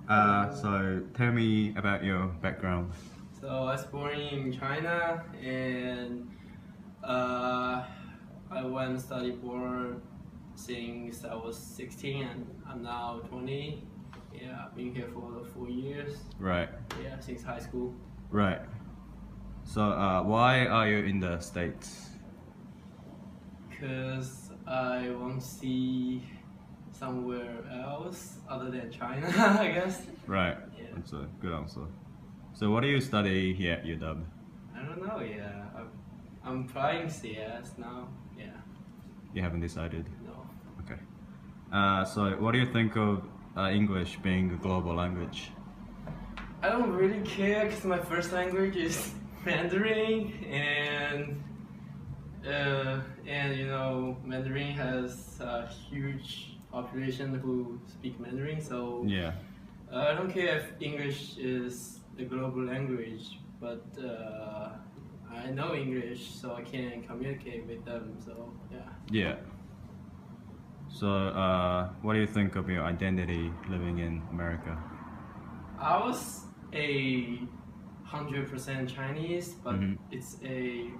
So tell me about your background. So I was born in China and uh, I went to study abroad since I was 16 and I'm now 20. Yeah, I've been here for 4 years. Right. Yeah, since high school. Right. So why are you in the States? Because I want to see somewhere else other than China, I guess. Right. Yeah. That's a good answer. So what do you study here at UW? I don't know, yeah. I'm trying CS now. Yeah, You haven't decided? no. Okay. So what do you think of English being a global language? I don't really care because my first language is Mandarin, and you know Mandarin has a huge population who speak Mandarin, so Yeah. I don't care if English is the global language, but I know English, so I can communicate with them. So yeah. Yeah. So what do you think of your identity living in America? I was a 100% Chinese, but Mhm. it's a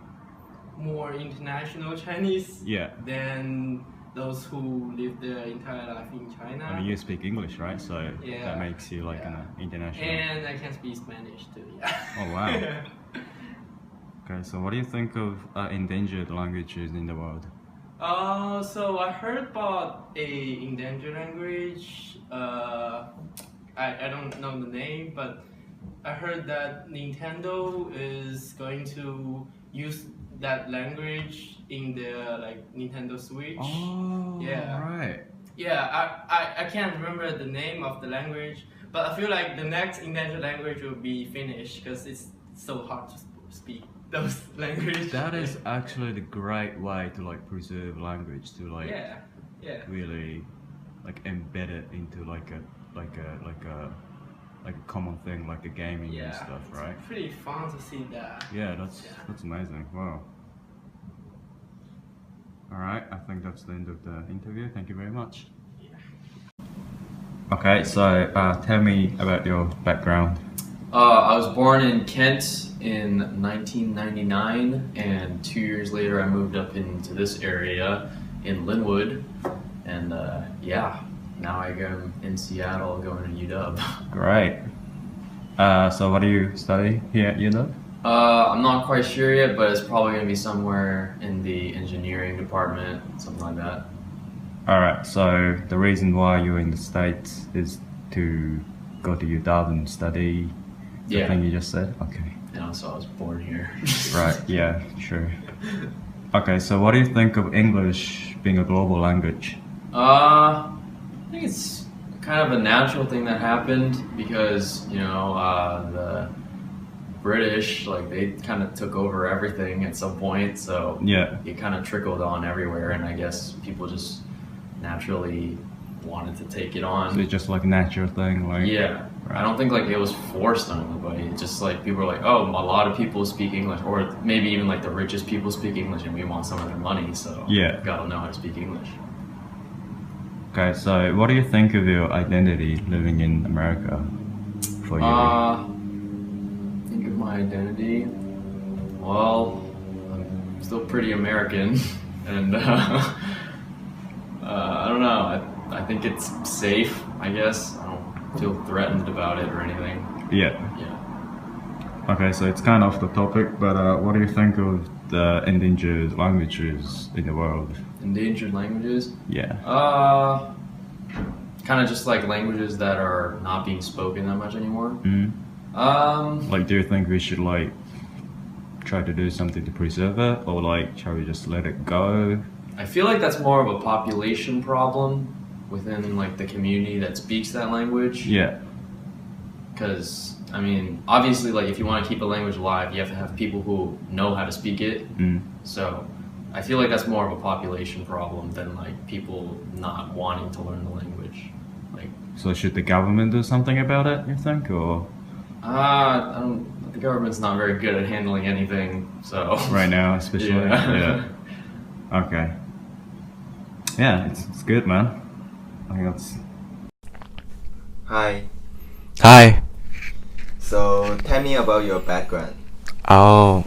more international Chinese Yeah. than those who live their entire life in China. I mean, you speak English, right? So Yeah. that makes you like Yeah. an international. And I can speak Spanish too. Yeah. Oh wow. Okay, so what do you think of endangered languages in the world? So I heard about a endangered language. I don't know the name, but I heard that Nintendo is going to use that language in their like Nintendo Switch. Oh, Yeah. right. Yeah, I can't remember the name of the language, but I feel like the next endangered language will be Finnish because it's so hard to speak those languages. That is actually the great way to like preserve language, to like Yeah, yeah. really like embed it into like a common thing, like the gaming and stuff, it's right? pretty fun to see that. Yeah, that's amazing. Wow. All right, I think that's the end of the interview. Thank you very much. Yeah. Okay, so tell me about your background. I was born in Kent in 1999, and 2 years later I moved up into this area in Linwood, and yeah, now I'm in Seattle going to UW. Great. So what do you study here at UW? I'm not quite sure yet, but it's probably going to be somewhere in the engineering department, something like that. All right. So the reason why you're in the States is to go to UW and study the Yeah. thing you just said. Okay. Yeah, so I was born here. Right. Yeah. Sure. Okay. So what do you think of English being a global language? I think it's kind of a natural thing that happened because, you know, the British, like, they kind of took over everything at some point, so Yeah. it kind of trickled on everywhere, and I guess people just naturally wanted to take it So on. it's just like a natural thing, like. Yeah, I don't think like it was forced on anybody. It's just like people were like, oh, a lot of people speak English, or maybe even like the richest people speak English, and we want some of their money, so Yeah. gotta know how to speak English. Okay. So what do you think of your identity living in America for you? Think of my identity. Well, I'm still pretty American, and I don't know. I think it's safe. I guess I don't feel threatened about it or anything. Yeah. Yeah. Okay, so it's kind of off the topic, but what do you think of the endangered languages in the world? Endangered languages. Yeah. Kind of just like languages that are not being spoken that much anymore. Mm. Um, Like, do you think we should like try to do something to preserve it, or like shall we just let it go? I feel like that's more of a population problem within like the community that speaks that language. Yeah. Because, I mean, obviously, like, if you want to keep a language alive, you have to have people who know how to speak it. Mm. So, I feel like that's more of a population problem than, like, people not wanting to learn the language. Like, So should the government do something about it, you think, or I don't, the government's not very good at handling anything, so. right now, especially? Yeah. Okay. Yeah, it's good, man. I think that's. Hi, Hi. So tell me about your background. Oh,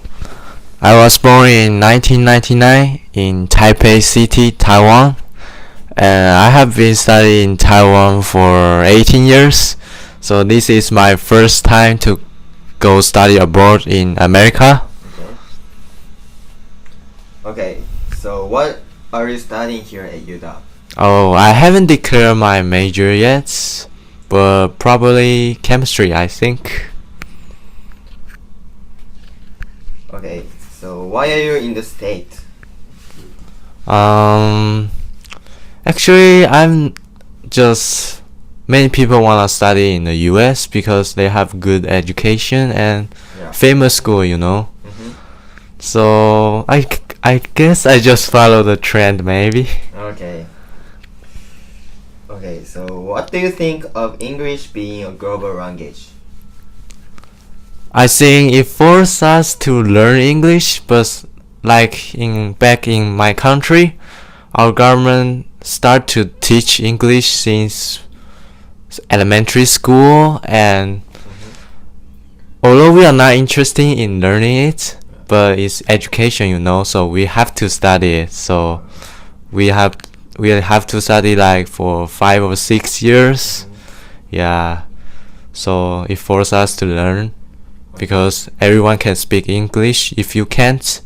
I was born in 1999 in Taipei City, Taiwan, and I have been studying in Taiwan for 18 years. So this is my first time to go study abroad in America. Okay, so what are you studying here at UW? Oh, I haven't declared my major yet, but probably chemistry, I think. Okay, so why are you in the state? Actually, I'm just many people wanna study in the U.S. because they have good education and Yeah. famous school, you know. Mhm. So I guess I just follow the trend, maybe. Okay. Okay, so what do you think of English being a global language? I think it forces us to learn English, but back in my country, our government start to teach English since elementary school, and although we are not interested in learning it, but it's education, you know, so we have to study it. So we have to study like for 5 or 6 years. Yeah. So it forces us to learn because everyone can speak English. If you can't,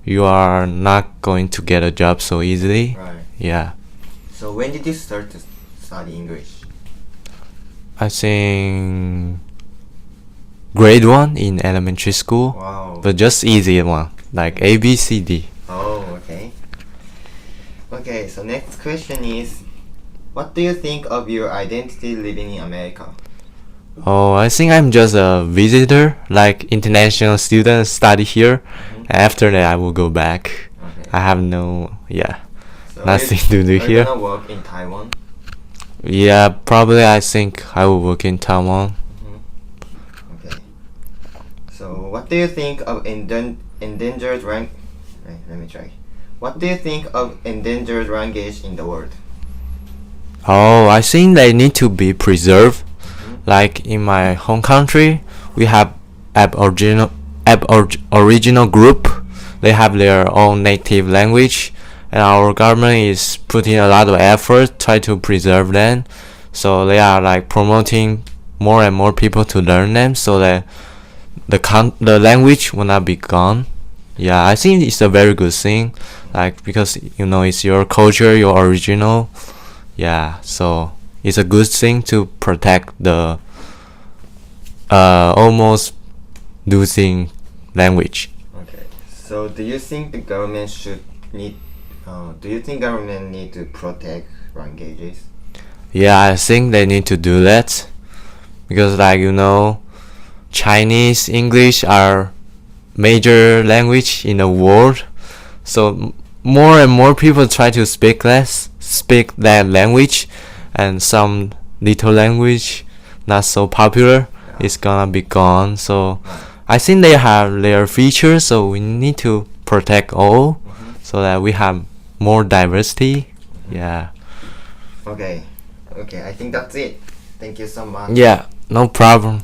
you are not going to get a job so easily. Right. Yeah. So when did you start to study English? I think grade 1 in elementary school. Wow. But just easy one, like A, B, C, D. Oh, okay. Okay, so next question is, what do you think of your identity living in America? Oh, I think I'm just a visitor, like international students study here. After that, I will go back. Okay. I have no, So nothing to do are you here. gonna work in Taiwan? Yeah, probably I think I will work in Taiwan. Okay. So what do you think of endangered rank? Let me try. What do you think of endangered language in the world? Oh, I think they need to be preserved. Like in my home country, we have Aboriginal group. They have their own native language, and our government is putting a lot of effort try to preserve them. So they are like promoting more and more people to learn them, so that the language will not be gone. Yeah, I think it's a very good thing, like because you know it's your culture, your original. Yeah, so it's a good thing to protect the almost losing language. Okay. So do you think the government need to protect languages? Yeah, I think they need to do that because, like you know, Chinese, English are major language in the world. So more and more people try to speak that language, and some little language not so popular is gonna be gone. So I think they have their features, so we need to protect all so that we have more diversity. Yeah. Okay. Okay, I think that's it. Thank you so much. Yeah, no problem.